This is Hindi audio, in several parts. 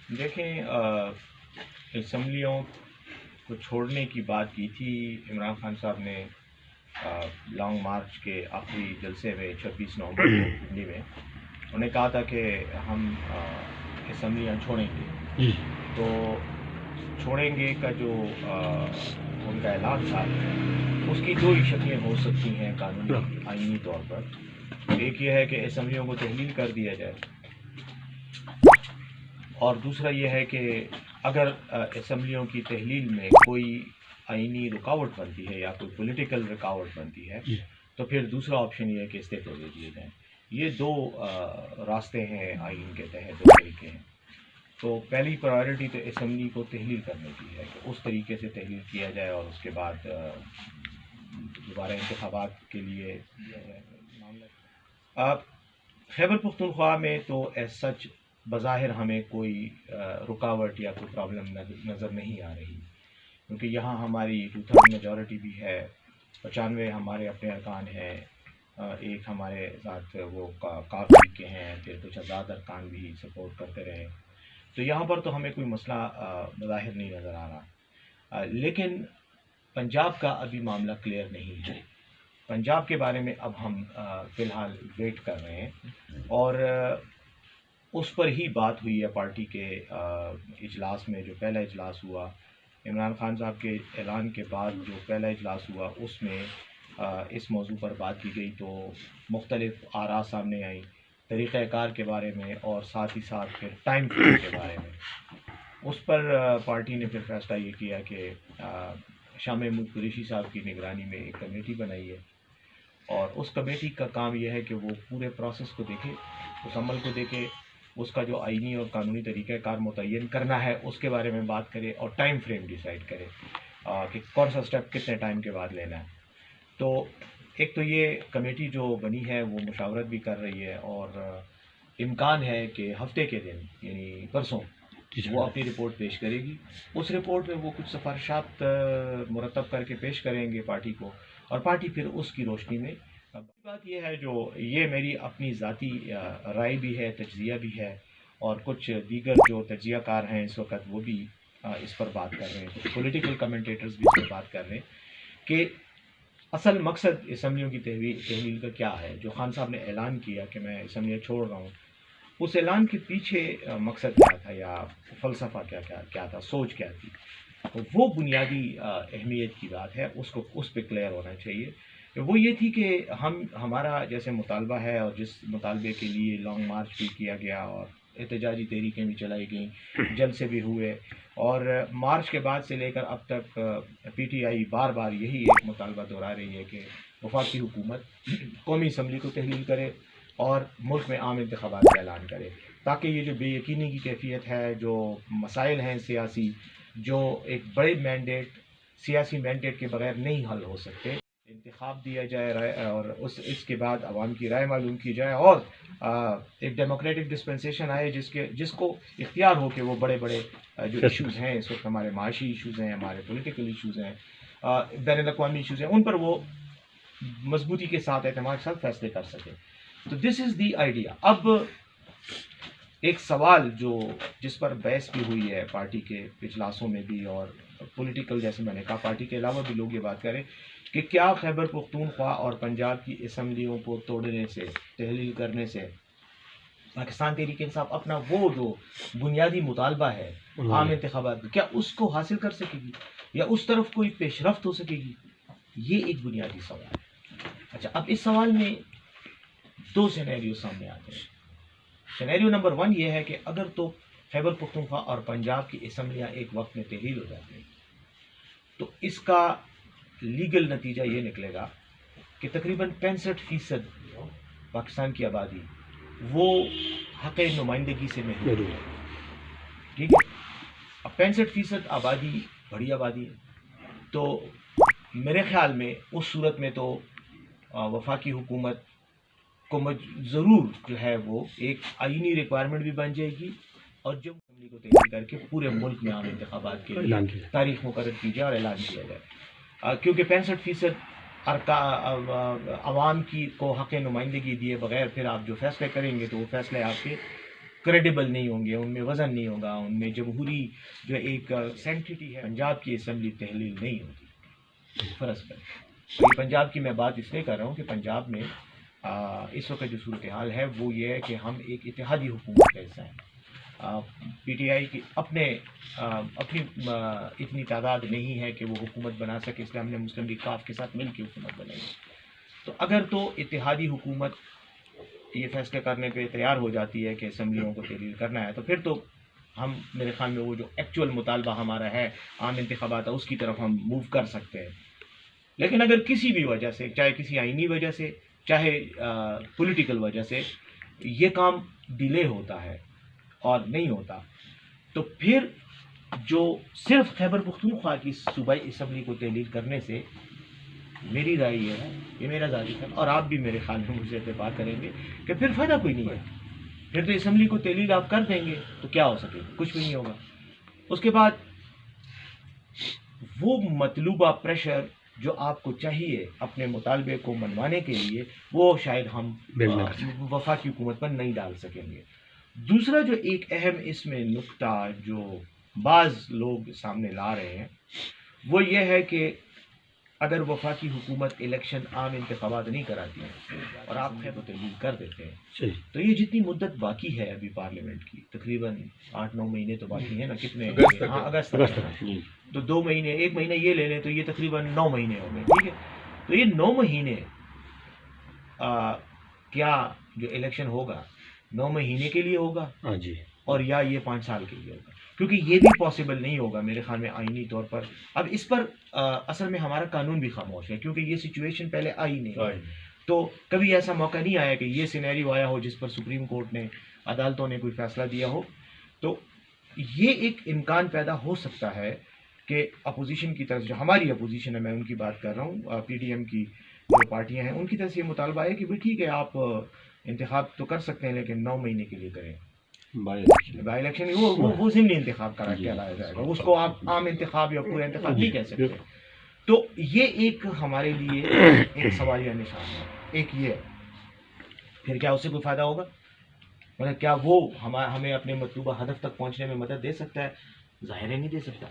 देखें, असम्बलियों को छोड़ने की बात की थी इमरान खान साहब ने लॉन्ग मार्च के आखिरी जलसे में 26 नवंबर को दिल्ली में। उन्होंने कहा था कि हम असम्बलियाँ छोड़ेंगे। तो छोड़ेंगे का जो उनका ऐलान था, उसकी दो ही शक्लें हो सकती हैं कानूनी आईनी तौर पर। एक ये है कि असम्बलियों को तहलील कर दिया जाए, और दूसरा ये है कि अगर असम्बलियों की तहलील में कोई आईनी रुकावट बनती है या कोई पॉलिटिकल रुकावट बनती है, तो फिर दूसरा ऑप्शन ये है कि इस्तीफे दे दिए जाएँ। ये दो रास्ते हैं आइन के तहत, दो तरीके हैं। तो पहली प्रायोरिटी तो असम्बली को तहलील करने की है कि उस तरीके से तहलील किया जाए, और उसके बाद दोबारा इंतखाबात के लिए मामला। खैबर पख्तूनख्वा में तो एज सच बज़ाहिर हमें कोई रुकावट या कोई प्रॉब्लम नज़र नहीं आ रही, क्योंकि यहाँ हमारी 2/3 मेजॉरिटी भी है, 95 हमारे अपने अरकान हैं, एक हमारे साथ वो काफ़ी के हैं, फिर कुछ आज़ाद अरकान भी सपोर्ट करते रहे। तो यहाँ पर तो हमें कोई मसला बज़ाहिर नहीं नज़र आ रहा। लेकिन पंजाब का अभी मामला क्लियर नहीं है। पंजाब के बारे में अब हम फ़िलहाल वेट कर रहे हैं, और उस पर ही बात हुई है पार्टी के इजलास में। जो पहला इजलास हुआ इमरान खान साहब के ऐलान के बाद, जो पहला इजलास हुआ उसमें इस मौजू पर बात की गई। तो मुख्तलिफ आरा सामने आई तरीक़ाकार के बारे में, और साथ ही साथ फिर टाइम फ्रेम के बारे में। उस पर पार्टी ने फिर फैसला ये किया कि शाह महमूद कुरैशी साहब की निगरानी में एक कमेटी बनाई है, और उस कमेटी का काम यह है कि वो पूरे प्रोसेस को देखे, उस अमल को देखे, उसका जो आईनी और कानूनी तरीक़ाकार मुतय्यन करना है उसके बारे में बात करे, और टाइम फ्रेम डिसाइड करे कि कौन सा स्टेप कितने टाइम के बाद लेना है। तो एक तो ये कमेटी जो बनी है वो मुशावरत भी कर रही है, और इम्कान है कि हफ्ते के दिन यानी परसों वो अपनी रिपोर्ट पेश करेगी। उस रिपोर्ट में वो कुछ सिफारिशात मुरतब करके पेश करेंगे पार्टी को, और पार्टी फिर उसकी रोशनी में। बात यह है, जो ये मेरी अपनी ज़ाती राय भी है, तज्ज़िया भी है, और कुछ दीगर जो तज्ज़ियाकार हैं इस वक्त वो भी इस पर बात कर रहे हैं, कुछ पॉलिटिकल कमेंटेटर्स भी इस पर बात कर रहे हैं कि असल मकसद असम्बलियों की तहलील का क्या है। जो खान साहब ने ऐलान किया कि मैं असम्बलियाँ छोड़ रहा हूँ, उस ऐलान के पीछे मकसद क्या था, या फ़लसफ़ा क्या था, सोच क्या थी। तो वो बुनियादी अहमियत की बात है, उसको उस पर क्लियर होना चाहिए। वो ये थी कि हमारा जैसे मुतालबा है, और जिस मुतालबे के लिए लॉन्ग मार्च भी किया गया और एहतजाजी तहरीकें भी चलाई गई, जलसे भी हुए, और मार्च के बाद से लेकर अब तक पीटीआई बार बार यही एक मुतालबा दोहरा रही है कि वफाकी हुकूमत कौमी असम्बली को तहलील करे और मुल्क में आम इंतखाबात का ऐलान करे, ताकि ये जो बेयकीनी की कैफियत है, जो मसाइल हैं सियासी, जो एक बड़े मैंडेट सियासी मैंडेट के बगैर नहीं हल हो सकते, इंतखाब दिया जाए, और इसके बाद आवाम की राय मालूम की जाए, और एक डेमोक्रेटिक डिस्पेंसेशन आए जिसको इख्तियार हो कि वो बड़े बड़े जो इश्यूज़ हैं इस वक्त, हमारे माशी इश्यूज़ हैं, हमारे पॉलिटिकल इश्यूज़ हैं, बैनुल अक़वामी इश्यूज़ हैं, उन पर वो मजबूती के साथ एतमाद के साथ फैसले कर सके। तो दिस इज़ दी आइडिया। अब एक सवाल जिस पर बहस भी हुई है पार्टी के इजलासों में भी, और पॉलिटिकल, जैसे मैंने कहा, पार्टी के अलावा भी लोग ये बात करें कि क्या खैबर पख्तूनख्वा और पंजाब की असम्बलियों को तोड़ने से, तहलील करने से, पाकिस्तान तहरीक इंसाफ अपना वो जो बुनियादी मुतालबा है आम इंतखाबात, क्या उसको हासिल कर सकेगी, या उस तरफ कोई पेशरफ्त हो सकेगी? ये एक बुनियादी सवाल है। अच्छा, अब इस सवाल में दो सिनेरियो सामने आते हैं। सिनेरियो नंबर 1 ये है कि अगर तो खैबर पख्तूनख्वा और पंजाब की असम्बलियाँ एक वक्त में तहलील हो जाती हैं, तो इसका लीगल नतीजा ये निकलेगा कि तकरीबन 65% पाकिस्तान की आबादी वो हक़ नुमाइंदगी से महरूम है। ठीक है, अब 65% आबादी बड़ी आबादी है, तो मेरे ख़्याल में उस सूरत में तो वफाकी हुकूमत को ज़रूर जो है वो एक आईनी रिक्वायरमेंट भी बन जाएगी, और जब असम्बली को तहलील करके पूरे मुल्क में आम इंतखाबात के लिए तारीख मुकर्रर की जाए और ऐलान किया जाए, क्योंकि 65% आवाम की को हक़ नुमाइंदगी दिए बगैर फिर आप जो फैसले करेंगे तो वो फैसले आपके क्रेडिबल नहीं होंगे, उनमें वज़न नहीं होगा, उनमें जमहूरी जो एक सेंटिटी है। पंजाब की असम्बली तहलील नहीं होती फ़र्ज़ पर। पंजाब की मैं बात इसलिए कर रहा हूँ कि पंजाब में इस वक्त जो सूरत हाल है वो ये है कि हम एक इत्तेहादी हुकूमत का हिस्सा हैं। पीटीआई की अपनी इतनी तादाद नहीं है कि वो हुकूमत बना सके, इसलिए हमने मुस्लिम लीग काफ के साथ मिल के हुकूमत बनाई। तो अगर तो इत्तेहादी हुकूमत ये फैसले करने पे तैयार हो जाती है कि असम्बलियों को तहलील करना है, तो फिर तो हम मेरे ख्याल में वो जो एक्चुअल मुतालबा हमारा है आम इंतखाबात, उसकी तरफ हम मूव कर सकते हैं। लेकिन अगर किसी भी वजह से, चाहे किसी आइनी वजह से, चाहे पॉलिटिकल वजह से ये काम डिले होता है और नहीं होता, तो फिर जो सिर्फ खैबर पख्तूनख्वा की सूबाई असम्बली को तहलील करने से, मेरी राय ये है, ये मेरा ज़ाती है और आप भी मेरे ख्याल में मुझसे इत्तेफाक करेंगे कि फिर फ़ायदा कोई नहीं है। फिर तो असम्बली को तहलील आप कर देंगे तो क्या हो सके, कुछ भी नहीं होगा। उसके बाद वो मतलूबा प्रेशर जो आपको चाहिए अपने मुतालबे को मनवाने के लिए, वो शायद हम वफाकी हुकूमत पर नहीं डाल सकेंगे। दूसरा जो एक अहम इसमें नुक्ता जो बाज़ लोग सामने ला रहे हैं वो ये है कि अगर वफाकी हुकूमत इलेक्शन आम इंतखाबात नहीं कराती है और आप खैबर तहलील कर देते हैं, तो ये जितनी मुद्दत बाकी है अभी पार्लियामेंट की, तकरीबन 8-9 महीने तो बाकी है ना, कितने, अगस्त तक, तो 2 महीने, 1 महीना ये ले लें तो ये तकरीबन 9 महीने हो गए, ठीक है। तो ये 9 महीने क्या जो इलेक्शन होगा 9 महीने के लिए होगा जी, और या ये 5 साल के लिए होगा, क्योंकि ये भी पॉसिबल नहीं होगा मेरे ख्याल में आईनी तौर पर। अब इस पर असल में हमारा कानून भी खामोश है, क्योंकि ये सिचुएशन पहले आई नहीं, तो कभी ऐसा मौका नहीं आया कि ये सिनेरियो आया हो जिस पर सुप्रीम कोर्ट ने, अदालतों ने कोई फैसला दिया हो। तो ये एक इम्कान पैदा हो सकता है कि अपोजिशन की तरफ, जो हमारी अपोजिशन है, मैं उनकी बात कर रहा हूँ, पीडीएम की जो पार्टियाँ हैं, उनकी तरफ से ये मुतालबा है कि भाई ठीक है, आप इंतखाब तो कर सकते हैं लेकिन 9 महीने के लिए करें। बाई इलेक्शन वो ज़िमनी इंतखाब कहलाया जाएगा, उसको आप आम इंतखाब या पूरा इंतखाब नहीं कह सकते। तो ये एक हमारे लिए एक सवालिया निशान है, एक ये। फिर क्या उससे कोई फ़ायदा होगा, मतलब क्या वो हमें अपने मतलूबा हदफ तक पहुंचने में मदद दे सकता है? ज़ाहिर है नहीं दे सकता।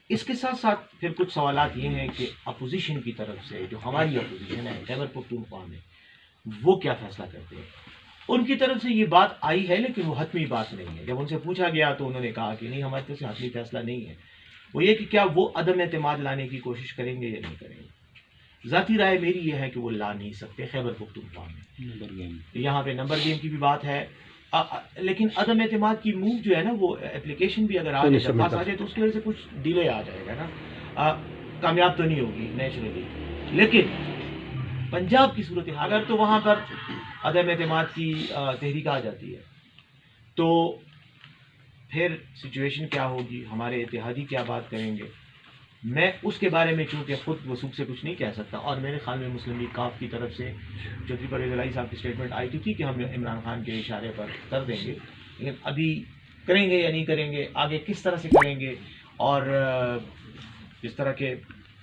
इसके साथ साथ फिर कुछ सवालात ये हैं कि अपोजिशन की तरफ से, जो हमारी अपोजिशन है खैबर पख्तूनख्वा में, वो क्या फैसला करते हैं। उनकी तरफ से ये बात आई है लेकिन वो हतमी बात नहीं है। जब उनसे पूछा गया तो उन्होंने कहा कि नहीं, हमारी तरफ से हतमी फैसला नहीं है। वो ये कि क्या वो अदम एतमाद लाने की कोशिश करेंगे या नहीं करेंगे। ज़ाती राय मेरी ये है कि वो ला नहीं सकते खैबर पख्तूनख्वा में। यहाँ पे नंबर गेम की भी बात है, लेकिन अदम एतमाद की मूव जो है ना, वो एप्लीकेशन भी अगर आ जाए तो उसकी वजह से कुछ डिले आ जाएगा ना, कामयाब तो नहीं होगी नेचुरली। लेकिन पंजाब की सूरत अगर तो वहाँ पर अदम एतमाद की तहरीक आ जाती है तो फिर सिचुएशन क्या होगी, हमारे इत्तेहादी क्या बात करेंगे, मैं उसके बारे में चूँकि खुद वसूख से कुछ नहीं कह सकता। और मेरे ख्याल में मुस्लिम लीग काफ की तरफ से चौधरी परवेज़ इलाही साहब की स्टेटमेंट आई थी कि हम इमरान खान के इशारे पर कर देंगे, लेकिन अभी करेंगे या नहीं करेंगे, आगे किस तरह से करेंगे, और जिस तरह के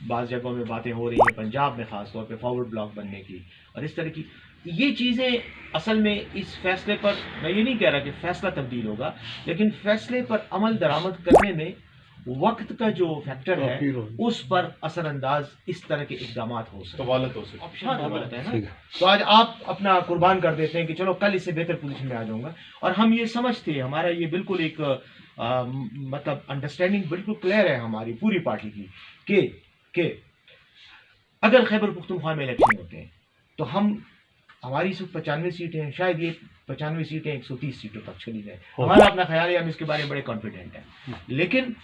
बाज़ जगहों में बातें हो रही हैं पंजाब में ख़ास तौर पे फॉरवर्ड ब्लॉक बनने की और इस तरह की, ये चीज़ें असल में इस फैसले पर, मैं ये नहीं कह रहा कि फ़ैसला तब्दील होगा, लेकिन फ़ैसले पर अमल दरामद करने में वक्त का जो फैक्टर है उस पर असरअंदाज इस तरह के इकदाम हो सकते हैं। तो आज आप अपना कुर्बान कर देते हैं कि चलो कल इससे बेहतर पोजीशन में आ जाऊंगा, और हम ये समझते हैं, हमारा ये बिल्कुल एक मतलब अंडरस्टैंडिंग बिल्कुल क्लियर है हमारी पूरी पार्टी की कि अगर खैबर पख्तूनख्वा में इलेक्शन होते हैं तो हमारी सिर्फ 95 सीटें हैं, शायद ये 95 सीटें 130 सीटों तक चली जाए, हमारा अपना ख्याल है, हम इसके बारे में बड़े कॉन्फिडेंट हैं। लेकिन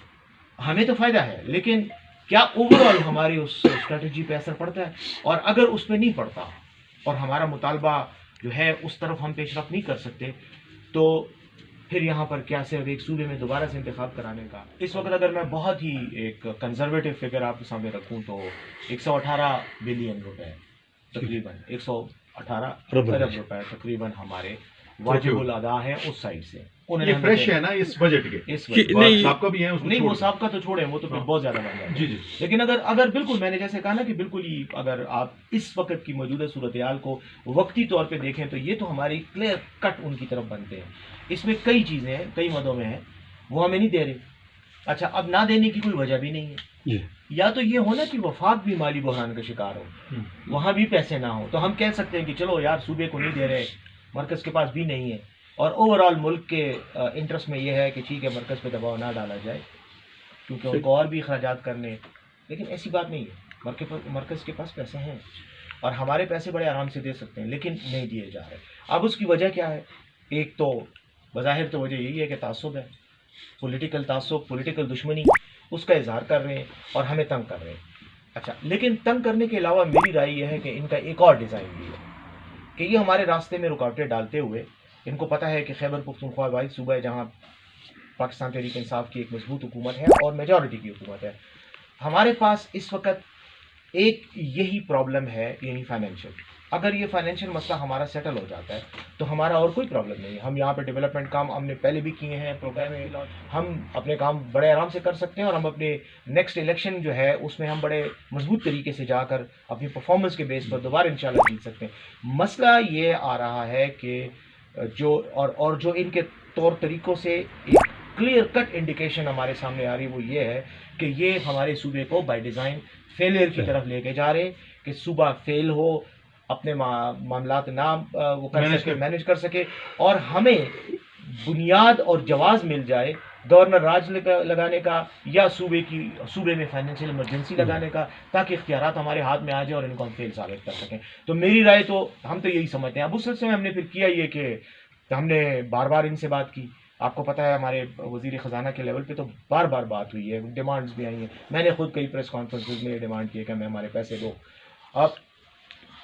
हमें तो फ़ायदा है, लेकिन क्या ओवरऑल हमारी उस स्ट्रेटजी पे असर पड़ता है, और अगर उस पर नहीं पड़ता और हमारा मुतालबा जो है उस तरफ हम पेशरफ नहीं कर सकते, तो फिर यहाँ पर क्या सिर्फ एक सूबे में दोबारा से इंतखाब कराने का। इस वक्त अगर मैं बहुत ही एक कंजर्वेटिव फिगर आपके सामने रखूँ तो 118 बिलियन रुपए, तकरीबन 118 अरब रुपए तकरीबन हमारे वाजिबुल अदा हैं उस साइड से। ये फ्रेश है ना इस बजट के? इस नहीं आपका भी है उसको नहीं, वो साहब का तो छोड़े, वो तो फिर बहुत ज्यादा महंगा है। जी जी। लेकिन अगर बिल्कुल मैंने जैसे कहा ना कि बिल्कुल ही अगर आप इस वक्त की मौजूदा सूरत हाल को वक्ती तौर पे देखें तो ये तो हमारी क्लियर कट उनकी तरफ बनते हैं। इसमें कई चीजें हैं, कई मदों में हैं, वो हमें नहीं दे रहे। अच्छा, अब ना देने की कोई वजह भी नहीं है। या तो ये हो ना कि वफाक भी माली बहरान का शिकार हो, वहां भी पैसे ना हो, तो हम कह सकते हैं कि चलो यार सूबे को नहीं दे रहे, मरकज के पास भी नहीं है, और ओवरऑल मुल्क के इंटरेस्ट में यह है कि ठीक है मरकज पे दबाव ना डाला जाए क्योंकि उनको और भी अखराजात करने। लेकिन ऐसी बात नहीं है, मरकज के पास पैसे हैं और हमारे पैसे बड़े आराम से दे सकते हैं, लेकिन नहीं दिए जा रहे। अब उसकी वजह क्या है? एक तो बज़ाहिर तो वजह यही है कि तासुब है, पॉलिटिकल तासुब, पॉलिटिकल दुश्मनी, उसका इजहार कर रहे हैं और हमें तंग कर रहे हैं। अच्छा, लेकिन तंग करने के अलावा मेरी राय यह है कि इनका एक और डिज़ाइन भी है कि ये हमारे रास्ते में रुकावटें डालते हुए, इनको पता है कि खैबर पख्तूनख्वा वाहिद सूबा है जहाँ पाकिस्तान तहरीक इंसाफ की एक मजबूत हुकूमत है और मेजॉरिटी की हुकूमत है। हमारे पास इस वक्त एक यही प्रॉब्लम है, यानी फाइनेंशियल। अगर ये फाइनेंशियल मसला हमारा सेटल हो जाता है तो हमारा और कोई प्रॉब्लम नहीं है। हम यहाँ पे डेवलपमेंट काम हमने पहले भी किए हैं, प्रोग्राम में हम अपने काम बड़े आराम से कर सकते हैं और हम अपने नेक्स्ट इलेक्शन जो है उसमें हम बड़े मजबूत तरीके से जाकर अपनी परफॉर्मेंस के बेस पर दोबारा इंशाल्लाह जीत सकते हैं। मसला ये आ रहा है कि जो और जो इनके तौर तरीक़ों से एक क्लियर कट इंडिकेशन हमारे सामने आ रही है वो ये है कि ये हमारे सूबे को बाय डिज़ाइन फेलियर की तरफ लेके जा रहे हैं कि सूबा फेल हो, अपने मामलात ना वो कर सके, मैनेज कर सके, और हमें बुनियाद और जवाज़ मिल जाए गवर्नर राज लगाने का या सूबे में फाइनेंशियल इमरजेंसी लगाने का, ताकि इख्तियारात हमारे हाथ में आ जाए और इनको हम फेल साबित कर सकें। तो मेरी राय तो हम तो यही समझते हैं। अब उस सिलसिले में हमने फिर किया ये कि हमने बार बार इनसे बात की। आपको पता है हमारे वज़ीर ख़जाना के लेवल पे तो बार बार बात हुई है, डिमांड्स भी आई हैं। मैंने खुद कई प्रेस कॉन्फ्रेंसेज में डिमांड की है कि हमें हमारे पैसे दो।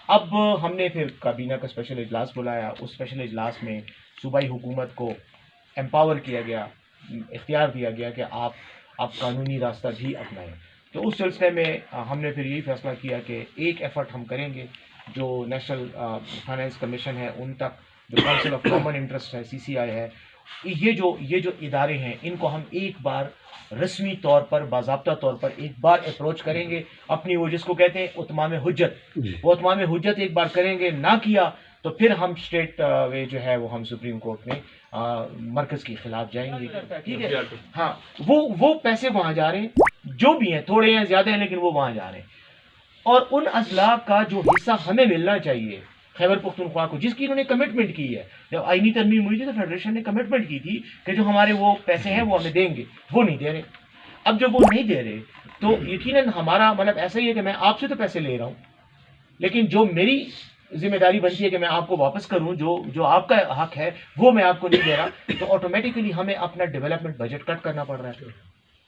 अब हमने फिर काबीना का स्पेशल इजलास बुलाया। उस स्पेशल इजलास में सूबाई हुकूमत को एम्पावर किया गया, इख्तियार दिया गया कि आप कानूनी रास्ता भी अपनाएं। तो उस सिलसिले में हमने फिर यही फैसला किया कि एक एफ़र्ट हम करेंगे जो नेशनल फाइनेंस कमीशन है उन तक, जो काउंसिल ऑफ कॉमन इंटरेस्ट है, CCI है, ये जो इदारे हैं इनको हम एक बार रस्मी तौर पर, बाज़ाब्ता तौर पर एक बार अप्रोच करेंगे, अपनी वो जिसको कहते हैं उतमाम हुज्जत, वो उतमाम हुज्जत एक बार करेंगे। ना किया तो फिर हम स्टेट वे जो है वो हम सुप्रीम कोर्ट में मरकज़ के खिलाफ जाएंगे। ठीक है, हाँ, वो पैसे वहाँ जा रहे हैं, जो भी हैं, थोड़े हैं ज़्यादा हैं, लेकिन वो वहाँ जा रहे हैं, और उन अजला का जो हिस्सा हमें मिलना चाहिए खैबर पख्तूनख्वा को, जिसकी इन्होंने कमिटमेंट की है। जब आईनी तरमीम हुई थी तो फेडरेशन ने कमिटमेंट की थी कि जो हमारे वो पैसे हैं वो हमें देंगे, वो नहीं दे रहे। अब जब वो नहीं दे रहे तो यकीनन हमारा मतलब ऐसा ही है कि मैं आपसे तो पैसे ले रहा हूँ, लेकिन जो मेरी जिम्मेदारी बनती है कि मैं आपको वापस करूं, जो आपका हक है वो मैं आपको नहीं दे रहा, तो ऑटोमेटिकली हमें अपना डेवलपमेंट बजट कट करना पड़ रहा है।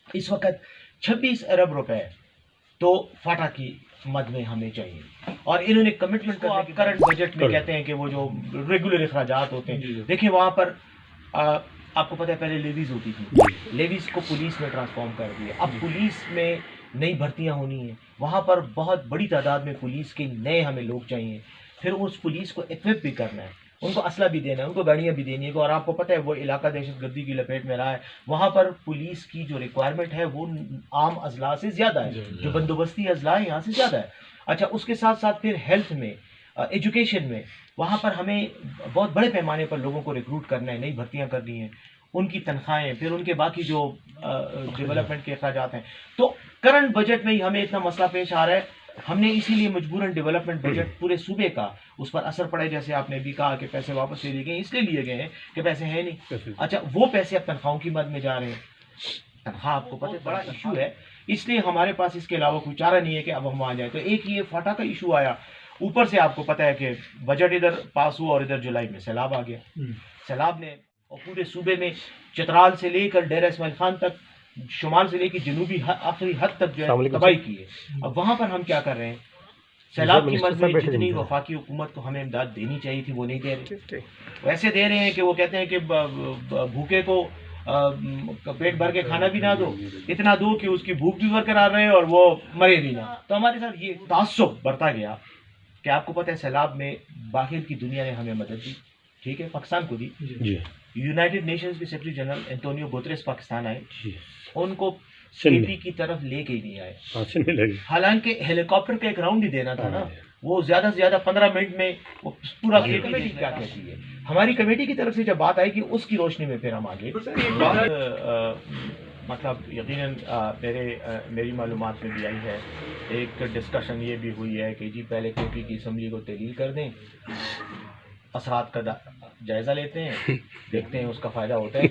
इस वक्त 26 अरब रुपए तो फाटा की मद में हमें चाहिए, और इन्होंने कमिटमेंट करने की करंट बजट में कहते हैं कि वो जो रेगुलर अखराजात होते हैं, देखिए वहाँ पर आपको पता है पहले लेवीज होती थी, लेवीज को पुलिस में ट्रांसफॉर्म कर दिया। अब पुलिस में नई भर्तियाँ होनी है, वहाँ पर बहुत बड़ी तादाद में पुलिस के नए हमें लोग चाहिए, फिर उस पुलिस को इक्विप भी करना है, उनको असला भी देना है, उनको गाड़ियाँ भी देनी है, और आपको पता है वो इलाका दहशतगर्दी की लपेट में रहा है। वहाँ पर पुलिस की जो रिक्वायरमेंट है वो आम अजला से ज़्यादा है, जो बंदोबस्ती अजला है यहाँ से ज़्यादा है। अच्छा, उसके साथ साथ फिर हेल्थ में, एजुकेशन में, वहाँ पर हमें बहुत बड़े पैमाने पर लोगों को रिक्रूट करना है, नई भर्तियाँ करनी है, उनकी तनख्वाहें, फिर उनके बाकी जो डेवलपमेंट के अखराजात हैं। तो करंट बजट में ही हमें इतना मसला पेश आ रहा है। हमने इसीलिए मजबूरन डेवलपमेंट बजट पूरे सूबे का उस पर असर पड़ा है। जैसे आपने भी कहा कि पैसे वापस ले लिए गए, इसलिए लिए गए हैं कि पैसे हैं नहीं। अच्छा, वो पैसे अब तनख्वाहों की मद में जा रहे हैं। तनख्वाह आपको पता है बड़ा इशू है, इसलिए हमारे पास इसके अलावा कोई चारा नहीं है कि अब हम वहाँ जाए। तो एक ये फाटा का इशू आया, ऊपर से आपको पता है कि बजट इधर पास हुआ और इधर जुलाई में सैलाब आ गया। सैलाब ने और पूरे सूबे में चित्राल से लेकर डेरा इस्माइल खान तक, शुमाल से लेकर जनूबी आखिरी हद तक जो है तबाही की है। अब वहाँ पर हम क्या कर रहे हैं, सैलाब की मद में जितनी वफाकी हुकूमत को हमें इमदाद देनी चाहिए थी वो नहीं दे रहे। वैसे दे रहे हैं कि वो कहते हैं कि भूखे को पेट भर के खाना भी ना दो, इतना दो कि उसकी भूख भी बरकरार रहे और वो मरे भी ना। तो हमारे साथ ये तासुब बढ़ता गया कि आपको पता है सैलाब में बाहर की दुनिया ने हमें मदद दी, ठीक है, पाकिस्तान को दी। जी यूनाइटेड नेशंस के secretary general Antonio Guterres Pakistan आए, जी उनको सुन केपी की तरफ लेके ही नहीं आए। हाँ सुनने लगे। हालांकि हेलीकॉप्टर का एक राउंड ही देना था ना, हाँ। वो ज्यादा से ज्यादा 15 मिनट में वो पूरा कमेटी क्या कहती है। हमारी कमेटी की तरफ से जब बात आएगी उसकी रोशनी में फिर हम आगे मतलब यकीनन मेरी मालूमात में भी आई है, एक डिस्कशन ये भी हुई है कि जी पहले केपी की असम्बली को तहलील कर दें, असरात का जायज़ा लेते हैं, देखते हैं उसका फ़ायदा होता है।